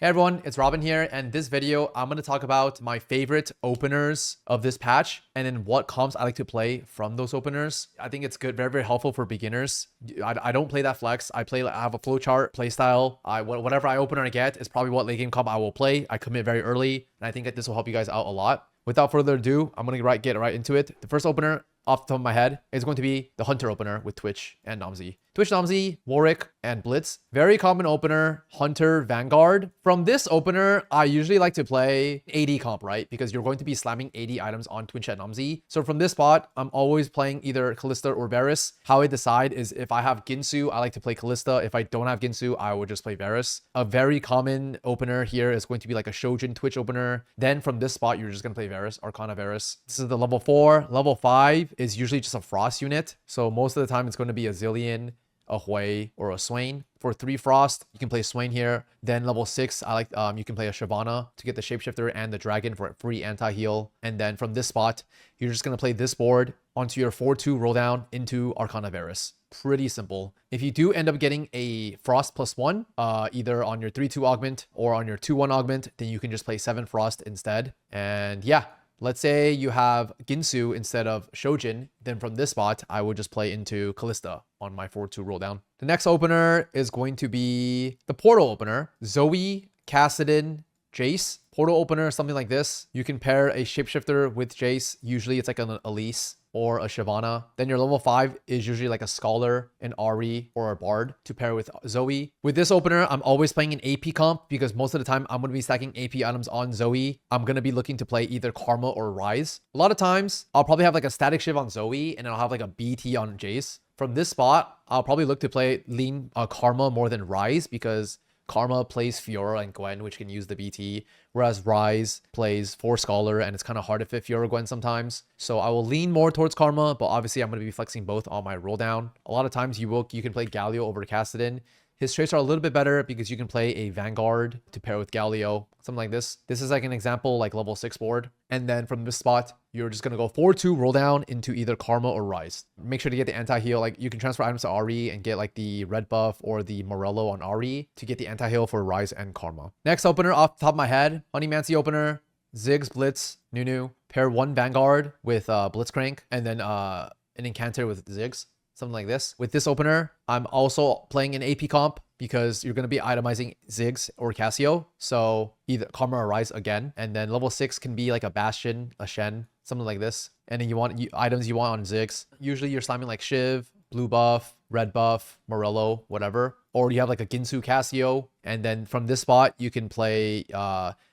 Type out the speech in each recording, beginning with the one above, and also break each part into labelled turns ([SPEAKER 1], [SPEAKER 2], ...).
[SPEAKER 1] Hey everyone, it's Robin here, and this video I'm going to talk about my favorite openers of this patch and then what comps I like to play from those openers. I think it's good, very helpful for beginners. I don't play that flex. I have a flowchart play style. Whatever I opener I get is probably what late game comp I will play. I commit very early, and I think that this will help you guys out a lot. Without further ado, I'm going to get right into it. The first opener off the top of my head is going to be the Hunter opener with Twitch and Namzi. Twitch, Namzi, Warwick, and Blitz. Very common opener, Hunter, Vanguard. From this opener, I usually like to play AD comp, right? Because you're going to be slamming AD items on Twitch and Namzi. So from this spot, I'm always playing either Kalista or Varus. How I decide is if I have Ginsu, I like to play Kalista. If I don't have Ginsu, I would just play Varus. A very common opener here is going to be like a Shojin Twitch opener. Then from this spot, you're just going to play Varus, Arcana Varus. This is the level 4. Level 5 is usually just a Frost unit. So most of the time, it's going to be a Zillion, a Hui, or a Swain. For 3 Frost, you can play Swain here. Then level 6, I like you can play a Shyvana to get the Shapeshifter and the Dragon for free anti-heal. And then from this spot, you're just going to play this board onto your 4-2 roll down into Arcana Varus. Pretty simple. If you do end up getting a Frost +1, either on your 3-2 augment or on your 2-1 augment, then you can just play 7 Frost instead. And yeah, let's say you have Ginsu instead of Shojin, then from this spot, I would just play into Kalista on my 4-2 roll down. The next opener is going to be the Portal opener. Zoe, Kassadin, Jace. Portal opener, something like this. You can pair a Shapeshifter with Jace. Usually it's like an Elise or a Shyvana. Then your level 5 is usually like a Scholar, an Ari, or a Bard to pair with Zoe. With this opener, I'm always playing an AP comp because most of the time I'm going to be stacking AP items on Zoe. I'm going to be looking to play either Karma or Rise. A lot of times, I'll probably have like a Static Shiv on Zoe and I'll have like a BT on Jace. From this spot, I'll probably look to lean Karma more than Rise because Karma plays Fiora and Gwen, which can use the BT, whereas Rise plays 4 Scholar, and it's kind of hard to fit Fiora Gwen sometimes. So I will lean more towards Karma, but obviously I'm going to be flexing both on my roll down. A lot of times you can play Galio over Kassadin. His traits are a little bit better because you can play a Vanguard to pair with Galio, something like this. This is like an example, like level 6 board. And then from this spot, you're just going to go 4-2 roll down into either Karma or Rise. Make sure to get the anti-heal. Like you can transfer items to Ari and get like the red buff or the Morello on Ari to get the anti-heal for Rise and Karma. Next opener off the top of my head, Honeymancy opener, Ziggs, Blitz, Nunu. Pair 1 Vanguard with Blitzcrank and then an Incanter with Ziggs. Something like this. With this opener, I'm also playing an AP comp because you're going to be itemizing Ziggs or Cassio. So either Karma or Rise again. And then level 6 can be like a Bastion, a Shen, something like this. And then items you want on Ziggs. Usually you're slamming like Shiv, blue buff, red buff, Morello, whatever. Or you have like a Ginsu Cassio. And then from this spot, you can play...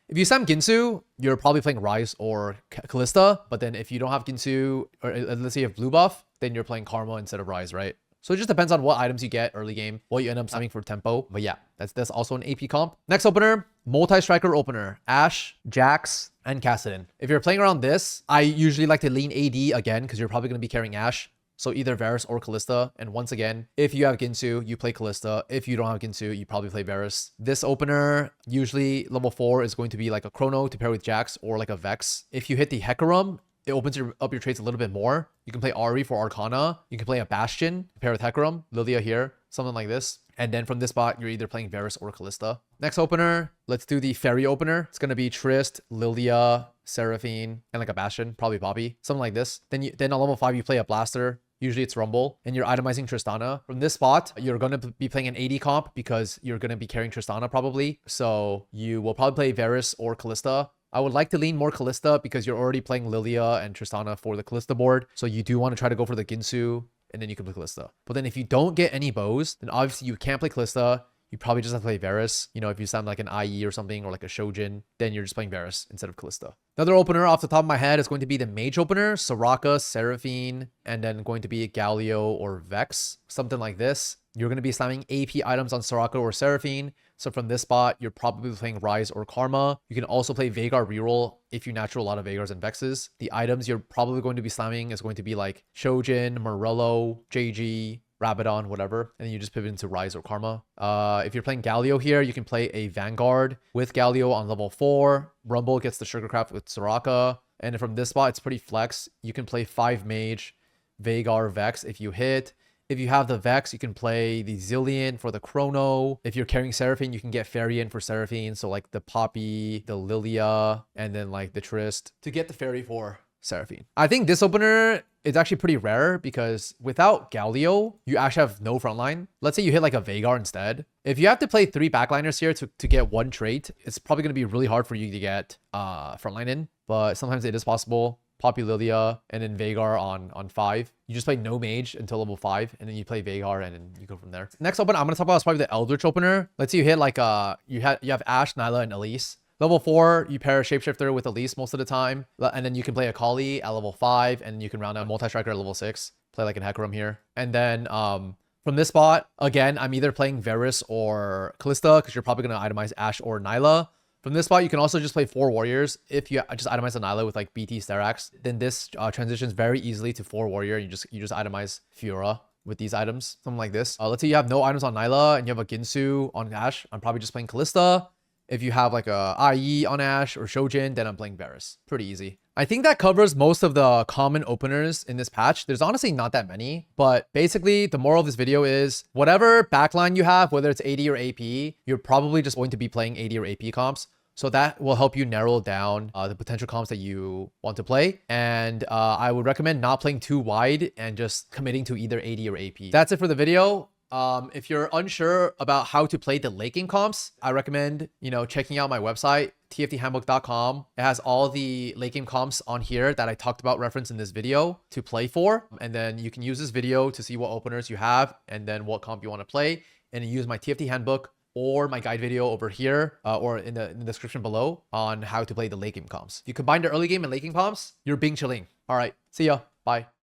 [SPEAKER 1] if you slam Ginsu, you're probably playing Rise or Kalista. But then if you don't have Ginsu, or let's say you have blue buff, then you're playing Karma instead of Rise, right? So it just depends on what items you get early game, what you end up slamming for tempo. But yeah, that's also an AP comp. Next opener, multi-striker opener. Ashe, Jax, and Kassadin. If you're playing around this, I usually like to lean AD again because you're probably going to be carrying Ashe. So either Varus or Kalista. And once again, if you have Ginsu, you play Kalista. If you don't have Ginsu, you probably play Varus. This opener, usually level 4 is going to be like a Chrono to pair with Jax or like a Vex. If you hit the Hecarim, it opens up your traits a little bit more. You can play Ari for Arcana. You can play a Bastion to pair with Hecarim. Lilia here, something like this. And then from this spot, you're either playing Varus or Kalista. Next opener, let's do the Fairy opener. It's going to be Trist, Lilia, Seraphine, and like a Bastion, probably Poppy, something like this. Then on level 5, you play a Blaster. Usually it's Rumble, and you're itemizing Tristana. From this spot, you're going to be playing an AD comp because you're going to be carrying Tristana probably. So you will probably play Varus or Kalista. I would like to lean more Kalista because you're already playing Lilia and Tristana for the Kalista board. So you do want to try to go for the Ginsu, and then you can play Kalista. But then if you don't get any bows, then obviously you can't play Kalista. You probably just have to play Varus. You know, if you sound like an IE or something, or like a Shojin, then you're just playing Varus instead of Kalista. Another opener off the top of my head is going to be the Mage opener. Soraka, Seraphine, and then going to be Galio or Vex. Something like this. You're going to be slamming AP items on Soraka or Seraphine. So from this spot, you're probably playing Rise or Karma. You can also play Veigar reroll if you natural a lot of Veigars and Vexes. The items you're probably going to be slamming is going to be like Shojin, Morello, JG, Rabadon, whatever, and then you just pivot into Rise or Karma. If you're playing Galio here, you can play a Vanguard with Galio on level 4. Rumble gets the Sugarcraft with Soraka. And from this spot, it's pretty flex. You can play 5 Mage, Veigar, Vex if you hit. If you have the Vex, you can play the Zillion for the Chrono. If you're carrying Seraphine, you can get Fairy in for Seraphine. So like the Poppy, the Lilia, and then like the Trist to get the Fairy for Seraphine. I think this opener is actually pretty rare because without Galio, you actually have no frontline. Let's say you hit like a Veigar instead. If you have to play 3 backliners here to get 1 trait, it's probably going to be really hard for you to get frontline in, but sometimes it is possible. Poppy Lilia and then Veigar on 5. You just play no mage until level 5 and then you play Veigar and then you go from there. Next opener I'm going to talk about is probably the Eldritch opener. Let's say you hit like you have Ashe, Nyla, and Elise. Level 4, you pair a Shapeshifter with Elise most of the time. And then you can play a Kali at level 5. And you can round out Multi-Striker at level 6. Play like an Hecarim here. And then from this spot, again, I'm either playing Varus or Callista because you're probably going to itemize Ashe or Nyla. From this spot, you can also just play 4 warriors. If you just itemize a Nyla with like BT Sterax, then this transitions very easily to 4 warrior. You just itemize Fiora with these items, something like this. Let's say you have no items on Nyla and you have a Ginsu on Ashe. I'm probably just playing Callista. If you have like a IE on Ashe or Shojin, then I'm playing Varus. Pretty easy. I think that covers most of the common openers in this patch. There's honestly not that many, but basically the moral of this video is whatever backline you have, whether it's AD or AP, you're probably just going to be playing AD or AP comps. So that will help you narrow down the potential comps that you want to play. And I would recommend not playing too wide and just committing to either AD or AP. That's it for the video. If you're unsure about how to play the late game comps, I recommend, checking out my website, tfthandbook.com. It has all the late game comps on here that I talked about referenced in this video to play for. And then you can use this video to see what openers you have and then what comp you want to play. And use my TFT Handbook or my guide video over here or in the description below on how to play the late game comps. If you combine the early game and late game comps, you're being chilling. All right, see ya. Bye.